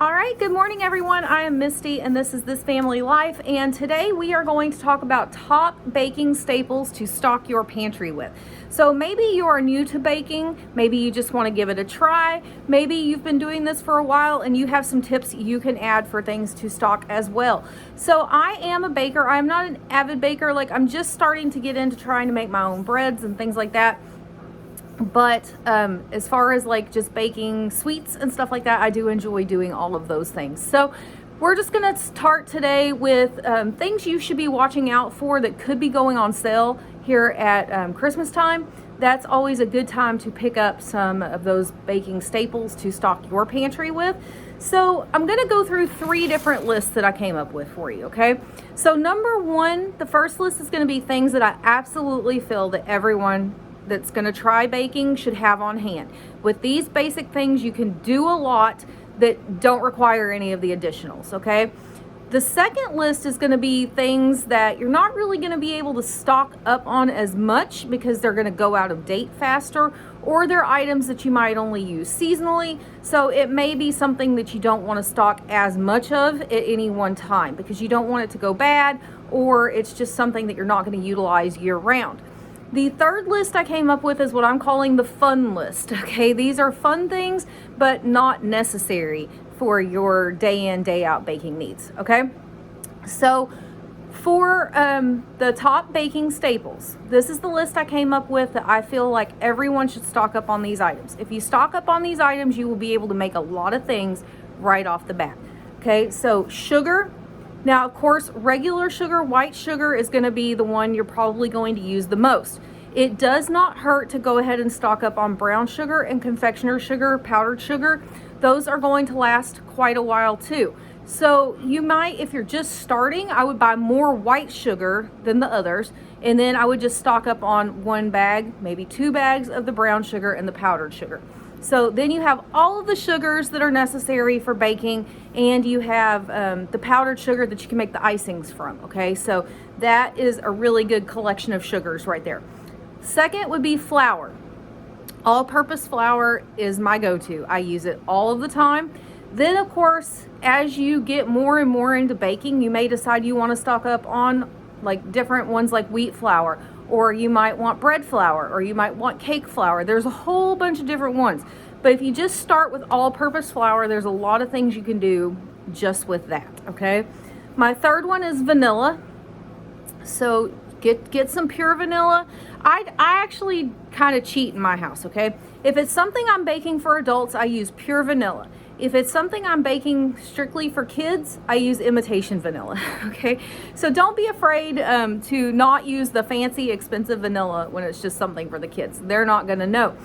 All right, good morning everyone. I am Misty and this is This Family Life, and today we are going to talk about top baking staples to stock your pantry with. So maybe you are new to baking, maybe you just want to give it a try, maybe you've been doing this for a while and you have some tips you can add for things to stock as well. So I am a baker. I'm not an avid baker, like I'm just starting to get into trying to make my own breads and things like that. But as far as like just baking sweets and stuff like that, I do enjoy doing all of those things. So we're just gonna start today with things you should be watching out for that could be going on sale here at Christmas time. That's always a good time to pick up some of those baking staples to stock your pantry with. So I'm gonna go through 3 different lists that I came up with for you, okay? So number 1, the first list is gonna be things that I absolutely feel that everyone that's going to try baking should have on hand. With these basic things, you can do a lot that don't require any of the additionals, okay? The second list is going to be things that you're not really going to be able to stock up on as much because they're going to go out of date faster, or they're items that you might only use seasonally. So it may be something that you don't want to stock as much of at any one time because you don't want it to go bad, or it's just something that you're not going to utilize year round. The third list I came up with is what I'm calling the fun list, okay? These are fun things, but not necessary for your day in, day out baking needs, okay? So for the top baking staples, this is the list I came up with that I feel like everyone should stock up on these items. If you stock up on these items, you will be able to make a lot of things right off the bat, okay? So sugar. Now, of course, regular sugar, white sugar is going to be the one you're probably going to use the most. It does not hurt to go ahead and stock up on brown sugar and confectioner sugar, powdered sugar. Those are going to last quite a while too. So you might, if you're just starting, I would buy more white sugar than the others. And then I would just stock up on 1 bag, maybe 2 bags of the brown sugar and the powdered sugar. So then you have all of the sugars that are necessary for baking, and you have the powdered sugar that you can make the icings from, okay? So that is a really good collection of sugars right there. Second would be flour. All-purpose flour is my go-to. I use it all of the time. Then, of course, as you get more and more into baking, you may decide you want to stock up on like different ones like wheat flour, or you might want bread flour, or you might want cake flour. There's a whole bunch of different ones. But if you just start with all-purpose flour, there's a lot of things you can do just with that, okay? My third one is vanilla. So get some pure vanilla. I actually kind of cheat in my house, okay? If it's something I'm baking for adults, I use pure vanilla. If it's something I'm baking strictly for kids, I use imitation vanilla, okay? So don't be afraid to not use the fancy, expensive vanilla when it's just something for the kids. They're not gonna know.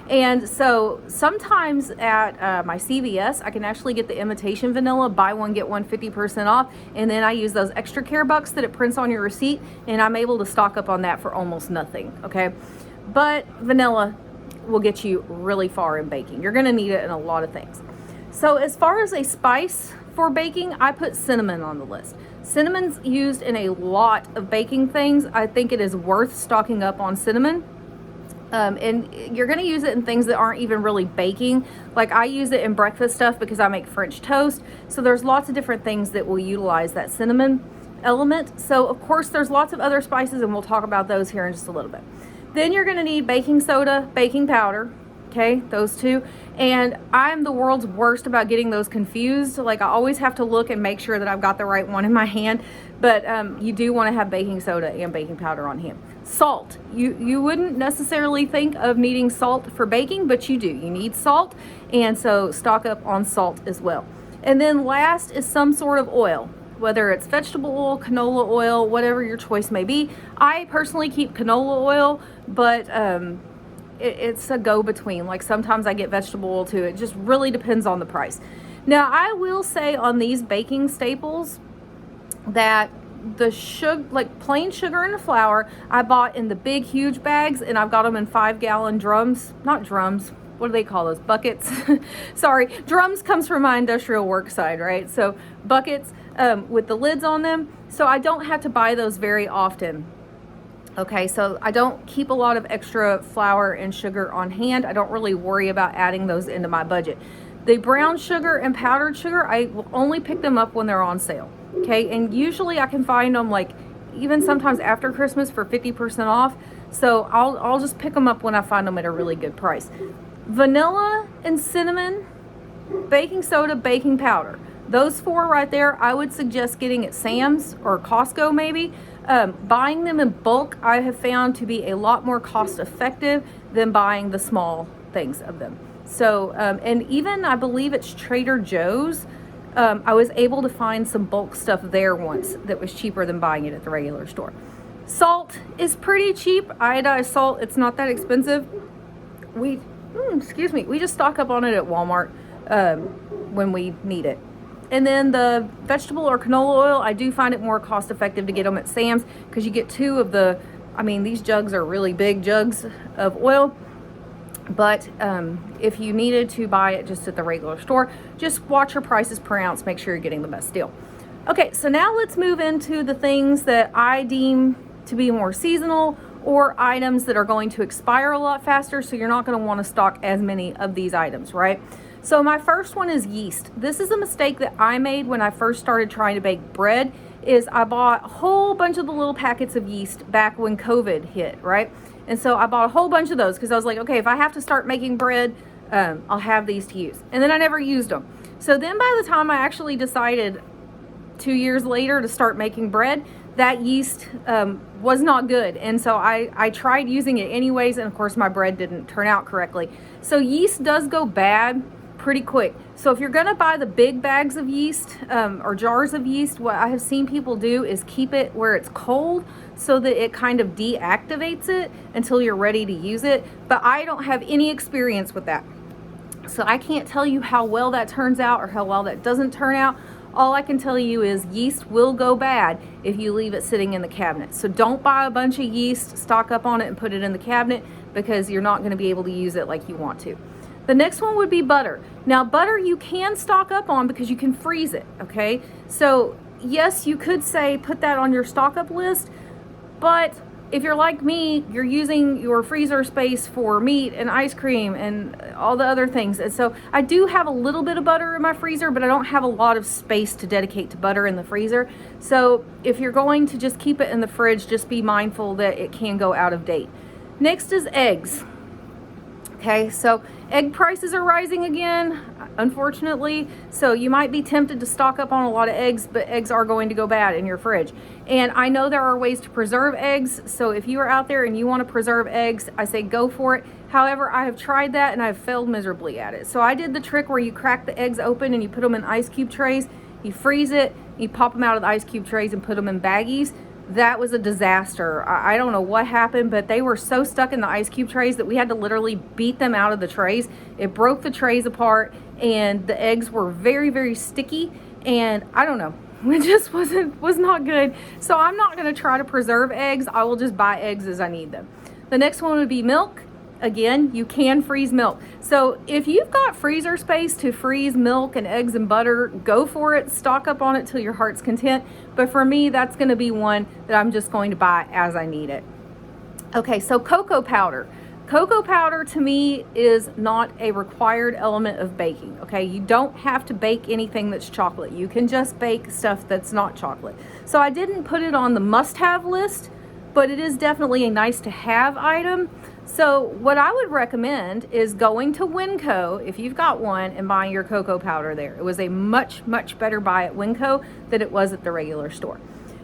And so sometimes at my CVS, I can actually get the imitation vanilla, buy one, get one 50% off, and then I use those extra care bucks that it prints on your receipt, and I'm able to stock up on that for almost nothing, okay? But vanilla will get you really far in baking. You're gonna need it in a lot of things. So as far as a spice for baking, I put cinnamon on the list. Cinnamon's used in a lot of baking things. I think it is worth stocking up on cinnamon. And you're going to use it in things that aren't even really baking. Like I use it in breakfast stuff because I make French toast. So there's lots of different things that will utilize that cinnamon element. So of course there's lots of other spices, and we'll talk about those here in just a little bit. Then you're going to need baking soda, baking powder. Okay, those 2. And I'm the world's worst about getting those confused. Like I always have to look and make sure that I've got the right one in my hand. But you do want to have baking soda and baking powder on hand. Salt. You wouldn't necessarily think of needing salt for baking, but you do. You need salt, and so stock up on salt as well. And then last is some sort of oil, whether it's vegetable oil, canola oil, whatever your choice may be. I personally keep canola oil, but it's a go-between. Like sometimes I get vegetable oil too. It just really depends on the price. Now I will say on these baking staples that the sugar, like plain sugar and flour, I bought in the big huge bags, and I've got them in 5-gallon drums. Not drums, what do they call those, buckets? Sorry, drums comes from my industrial work side, right? So buckets with the lids on them, so I don't have to buy those very often. Okay, so I don't keep a lot of extra flour and sugar on hand. I don't really worry about adding those into my budget. The brown sugar and powdered sugar, I will only pick them up when they're on sale. Okay, and usually I can find them like even sometimes after Christmas for 50% off. So I'll just pick them up when I find them at a really good price. Vanilla and cinnamon, baking soda, baking powder. Those four right there, I would suggest getting at Sam's or Costco maybe. Buying them in bulk, I have found to be a lot more cost effective than buying the small things of them. So, and even I believe it's Trader Joe's. I was able to find some bulk stuff there once that was cheaper than buying it at the regular store. Salt is pretty cheap. Iodized salt, it's not that expensive. We just stock up on it at Walmart when we need it. And then the vegetable or canola oil, I do find it more cost effective to get them at Sam's because you get two of the, these jugs are really big jugs of oil. But if you needed to buy it just at the regular store, just watch your prices per ounce, make sure you're getting the best deal. Okay, so now let's move into the things that I deem to be more seasonal or items that are going to expire a lot faster, so you're not going to want to stock as many of these items, right? So my first one is yeast. This is a mistake that I made when I first started trying to bake bread, is I bought a whole bunch of the little packets of yeast back when COVID hit, right? And so I bought a whole bunch of those because I was like, okay, if I have to start making bread, I'll have these to use. And then I never used them. So then by the time I actually decided 2 years later to start making bread, that yeast was not good. And so I tried using it anyways, and of course my bread didn't turn out correctly. So yeast does go bad pretty quick. So if you're gonna buy the big bags of yeast or jars of yeast, what I have seen people do is keep it where it's cold so that it kind of deactivates it until you're ready to use it. But I don't have any experience with that. So I can't tell you how well that turns out or how well that doesn't turn out. All I can tell you is yeast will go bad if you leave it sitting in the cabinet. So don't buy a bunch of yeast, stock up on it and put it in the cabinet because you're not gonna be able to use it like you want to. The next one would be butter. Now butter you can stock up on because you can freeze it, okay? So yes, you could say put that on your stock up list, but if you're like me, you're using your freezer space for meat and ice cream and all the other things. And so I do have a little bit of butter in my freezer, but I don't have a lot of space to dedicate to butter in the freezer. So if you're going to just keep it in the fridge, just be mindful that it can go out of date. Next is eggs. Okay, so egg prices are rising again, unfortunately. So you might be tempted to stock up on a lot of eggs, but eggs are going to go bad in your fridge. And I know there are ways to preserve eggs. So if you are out there and you want to preserve eggs, I say go for it. However, I have tried that and I've failed miserably at it. So I did the trick where you crack the eggs open and you put them in ice cube trays, you freeze it, you pop them out of the ice cube trays and put them in baggies. That was a disaster. I don't know what happened, but they were so stuck in the ice cube trays that we had to literally beat them out of the trays. It broke the trays apart and the eggs were very, very sticky. And I don't know, it just was not good. So I'm not gonna try to preserve eggs. I will just buy eggs as I need them. The next one would be milk. Again, you can freeze milk. So if you've got freezer space to freeze milk and eggs and butter, go for it. Stock up on it till your heart's content. But for me, that's gonna be one that I'm just going to buy as I need it. Okay, so cocoa powder. Cocoa powder to me is not a required element of baking, okay? You don't have to bake anything that's chocolate. You can just bake stuff that's not chocolate. So I didn't put it on the must-have list, but it is definitely a nice to have item. So what I would recommend is going to Winco, if you've got one, and buying your cocoa powder there. It was a much, much better buy at Winco than it was at the regular store.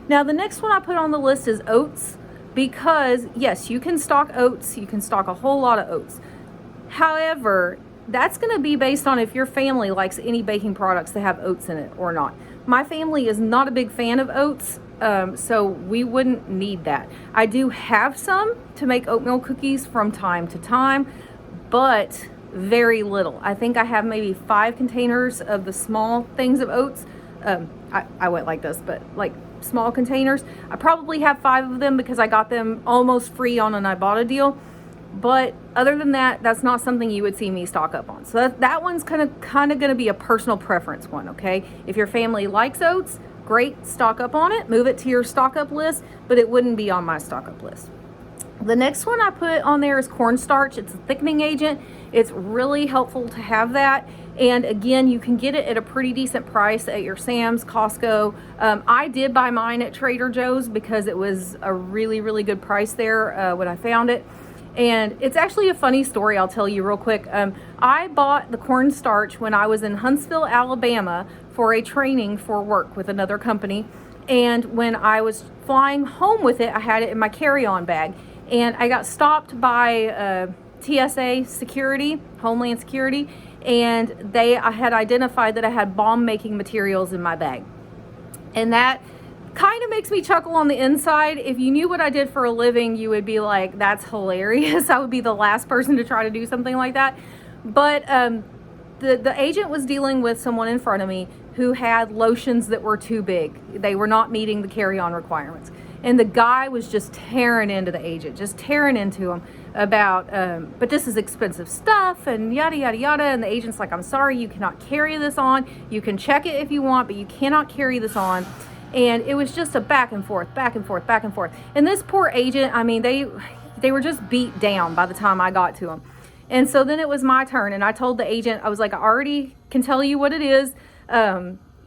Now the next one I put on the list is oats, because yes, you can stock oats, you can stock a whole lot of oats. However, that's gonna be based on if your family likes any baking products that have oats in it or not. My family is not a big fan of oats, so we wouldn't need that. I do have some to make oatmeal cookies from time to time, but very little. I think I have maybe 5 containers of the small things of oats. I went like this, but like small containers. I probably have 5 of them because I got them almost free on an Ibotta deal. But other than that, that's not something you would see me stock up on. So that one's kind of going to be a personal preference one, okay? If your family likes oats, great, stock up on it, move it to your stock up list, but it wouldn't be on my stock up list. The next one I put on there is cornstarch. It's a thickening agent. It's really helpful to have that. And again, you can get it at a pretty decent price at your Sam's, Costco. I did buy mine at Trader Joe's because it was a really, really good price there when I found it. And it's actually a funny story I'll tell you real quick. I bought the cornstarch when I was in Huntsville, Alabama for a training for work with another company. And when I was flying home with it, I had it in my carry-on bag. And I got stopped by TSA security, Homeland Security, and I had identified that I had bomb-making materials in my bag. And that kind of makes me chuckle on the inside. If you knew what I did for a living, you would be like, that's hilarious. I would be the last person to try to do something like that. But the agent was dealing with someone in front of me who had lotions that were too big. They were not meeting the carry-on requirements. And the guy was just tearing into the agent, just tearing into him about, but this is expensive stuff and yada, yada, yada. And the agent's like, I'm sorry, you cannot carry this on. You can check it if you want, but you cannot carry this on. And it was just a back and forth, back and forth, back and forth. And this poor agent, I mean, they were just beat down by the time I got to them. And so then it was my turn. And I told the agent, I was like, I already can tell you what it is.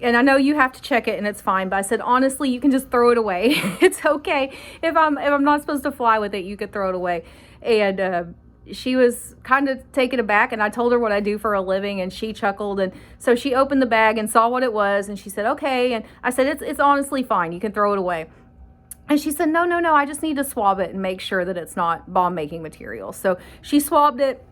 And I know you have to check it and it's fine, but I said, honestly, you can just throw it away. It's okay. If I'm not supposed to fly with it, you could throw it away. And she was kind of taken aback, and I told her what I do for a living, and she chuckled. And so she opened the bag and saw what it was, and she said, okay. And I said, it's honestly fine. You can throw it away. And she said, no, I just need to swab it and make sure that it's not bomb-making material. So she swabbed it,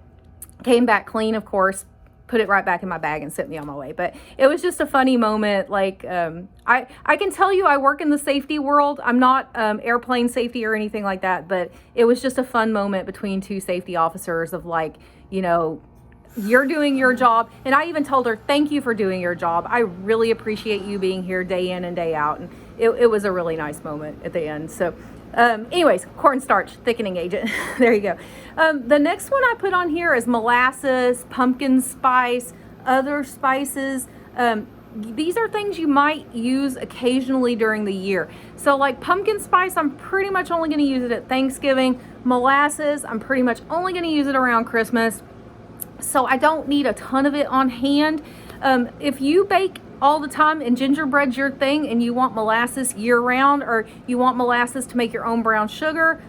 came back clean, of course, put it right back in my bag and sent me on my way. But it was just a funny moment. Like, I can tell you I work in the safety world. I'm not airplane safety or anything like that, but it was just a fun moment between two safety officers of like, you know, you're doing your job. And I even told her, thank you for doing your job. I really appreciate you being here day in and day out. And it was a really nice moment at the end. So anyways, cornstarch thickening agent. There you go. The next one I put on here is molasses, pumpkin spice, other spices. These are things you might use occasionally during the year. So like pumpkin spice, I'm pretty much only going to use it at Thanksgiving. Molasses, I'm pretty much only going to use it around Christmas. So I don't need a ton of it on hand. If you bake all the time and gingerbread's your thing and you want molasses year round, or you want molasses to make your own brown sugar,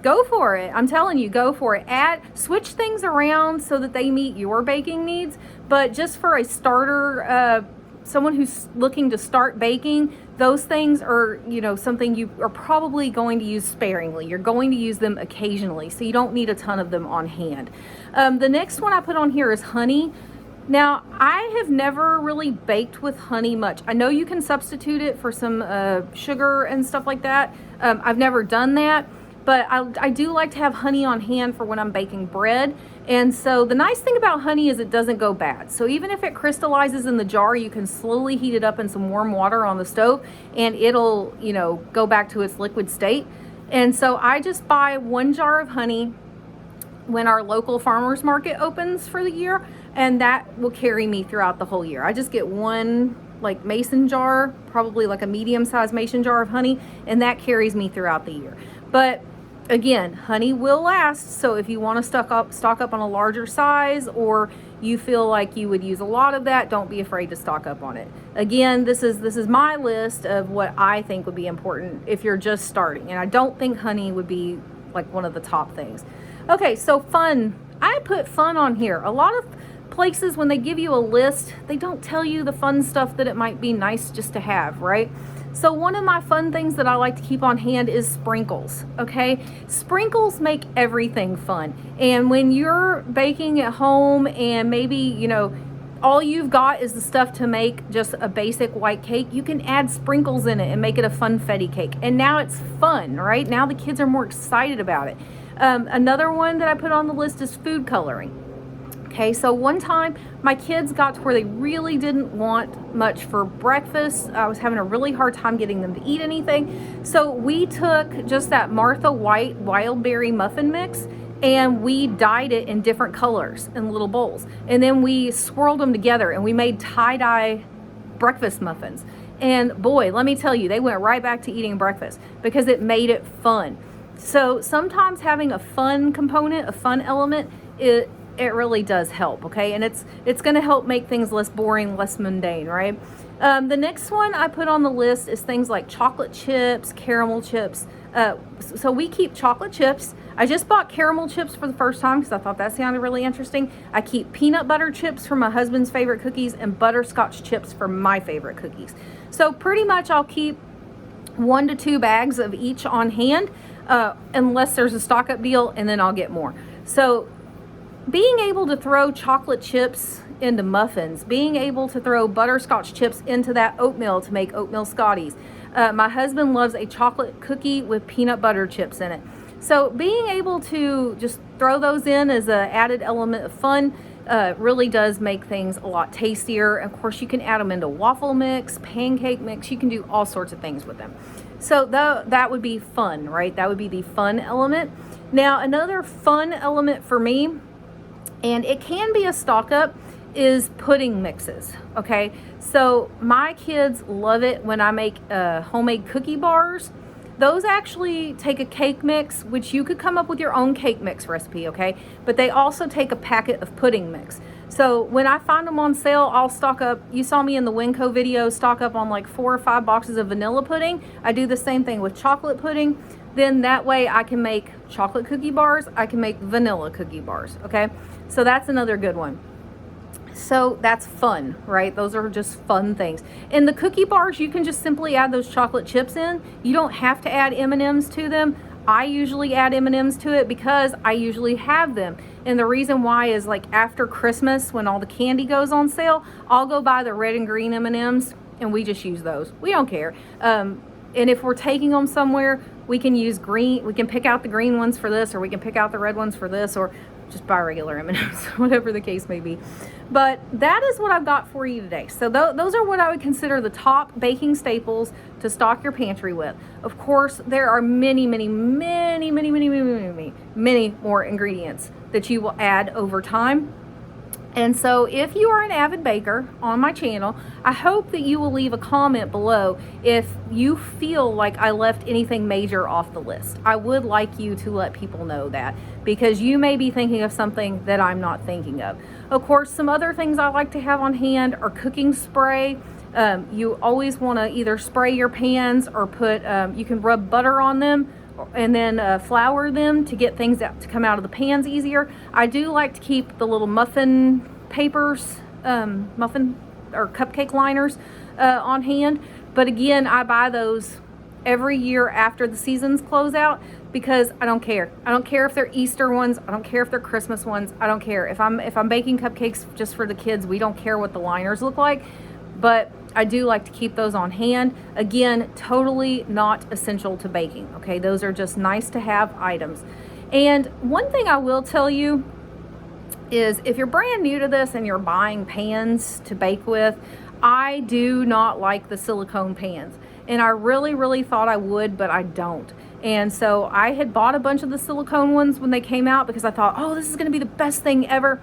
go for it. I'm telling you, go for it. Switch things around so that they meet your baking needs. But just for a starter, someone who's looking to start baking, those things are, you know, something you are probably going to use sparingly. You're going to use them occasionally, so you don't need a ton of them on hand. The next one I put on here is honey. Now, I have never really baked with honey much. I know you can substitute it for some sugar and stuff like that. I've never done that, but I do like to have honey on hand for when I'm baking bread. And so the nice thing about honey is it doesn't go bad. So even if it crystallizes in the jar, you can slowly heat it up in some warm water on the stove and it'll, you know, go back to its liquid state. And so I just buy 1 jar of honey when our local farmers market opens for the year, and that will carry me throughout the whole year. I just get 1 like mason jar, probably like a medium-sized mason jar of honey, and that carries me throughout the year. But again, honey will last, so if you want to stock up on a larger size, or you feel like you would use a lot of that, don't be afraid to stock up on it. Again, this is my list of what I think would be important if you're just starting, and I don't think honey would be like one of the top things. Okay, so fun. I put fun on here. A lot of places, when they give you a list, they don't tell you the fun stuff that it might be nice just to have, right? So one of my fun things that I like to keep on hand is sprinkles, okay? Sprinkles make everything fun. And when you're baking at home and maybe, you know, all you've got is the stuff to make just a basic white cake, you can add sprinkles in it and make it a funfetti cake. And now it's fun, right? Now the kids are more excited about it. Another one that I put on the list is food coloring. Okay, so one time my kids got to where they really didn't want much for breakfast. I was having a really hard time getting them to eat anything. So we took just that Martha White wild berry muffin mix and we dyed it in different colors in little bowls. And then we swirled them together and we made tie-dye breakfast muffins. And boy, let me tell you, they went right back to eating breakfast because it made it fun. So sometimes having a fun component, a fun element, it really does help, okay? And it's going to help make things less boring, less mundane, right? The next one I put on the list is things like chocolate chips, caramel chips. So we keep chocolate chips. I just bought caramel chips for the first time because I thought that sounded really interesting. I keep peanut butter chips for my husband's favorite cookies and butterscotch chips for my favorite cookies. So pretty much I'll keep 1 to 2 bags of each on hand, unless there's a stock up deal, and then I'll get more. So being able to throw chocolate chips into muffins, being able to throw butterscotch chips into that oatmeal to make oatmeal Scotties. My husband loves a chocolate cookie with peanut butter chips in it. So being able to just throw those in as an added element of fun really does make things a lot tastier. Of course, you can add them into waffle mix, pancake mix. You can do all sorts of things with them. So that would be fun, right? That would be the fun element. Now, another fun element for me, and it can be a stock up, is pudding mixes, okay? So my kids love it when I make homemade cookie bars. Those actually take a cake mix, which you could come up with your own cake mix recipe, okay? But they also take a packet of pudding mix. So when I find them on sale, I'll stock up. You saw me in the Winco video stock up on like 4 or 5 boxes of vanilla pudding. I do the same thing with chocolate pudding. Then that way I can make chocolate cookie bars. I can make vanilla cookie bars, okay? So that's another good one. So that's fun, right? Those are just fun things. In the cookie bars, you can just simply add those chocolate chips in. You don't have to add M&Ms to them. I usually add M&Ms to it because I usually have them. And the reason why is like after Christmas, when all the candy goes on sale, I'll go buy the red and green M&Ms and we just use those. We don't care. And if we're taking them somewhere, we can use green. We can pick out the green ones for this, or we can pick out the red ones for this, or just buy regular M&Ms, whatever the case may be. But that is what I've got for you today. So those are what I would consider the top baking staples to stock your pantry with. Of course, there are many more ingredients that you will add over time. And so if you are an avid baker on my channel, I hope that you will leave a comment below if you feel like I left anything major off the list. I would like you to let people know that, because you may be thinking of something that I'm not thinking of. Of course, some other things I like to have on hand are cooking spray. You always want to either spray your pans or put, you can rub butter on them and then flour them to get things to come out of the pans easier. I do like to keep the little muffin papers, muffin or cupcake liners on hand. But again, I buy those every year after the seasons close out, because I don't care. I don't care if they're Easter ones. I don't care if they're Christmas ones. I don't care. If I'm baking cupcakes just for the kids, we don't care what the liners look like. But I do like to keep those on hand. Again, totally not essential to baking, okay? Those are just nice to have items. And one thing I will tell you is if you're brand new to this and you're buying pans to bake with, I do not like the silicone pans. And I really thought I would, but I don't. And so I had bought a bunch of the silicone ones when they came out because I thought, oh, this is gonna be the best thing ever.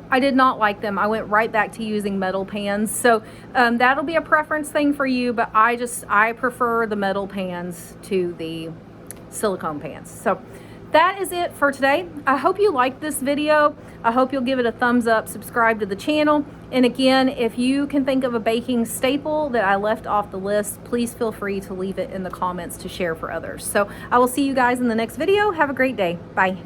I did not like them. I went right back to using metal pans. So that'll be a preference thing for you, but I prefer the metal pans to the silicone pans. So that is it for today. I hope you liked this video. I hope you'll give it a thumbs up, subscribe to the channel. And again, if you can think of a baking staple that I left off the list, please feel free to leave it in the comments to share for others. So I will see you guys in the next video. Have a great day. Bye.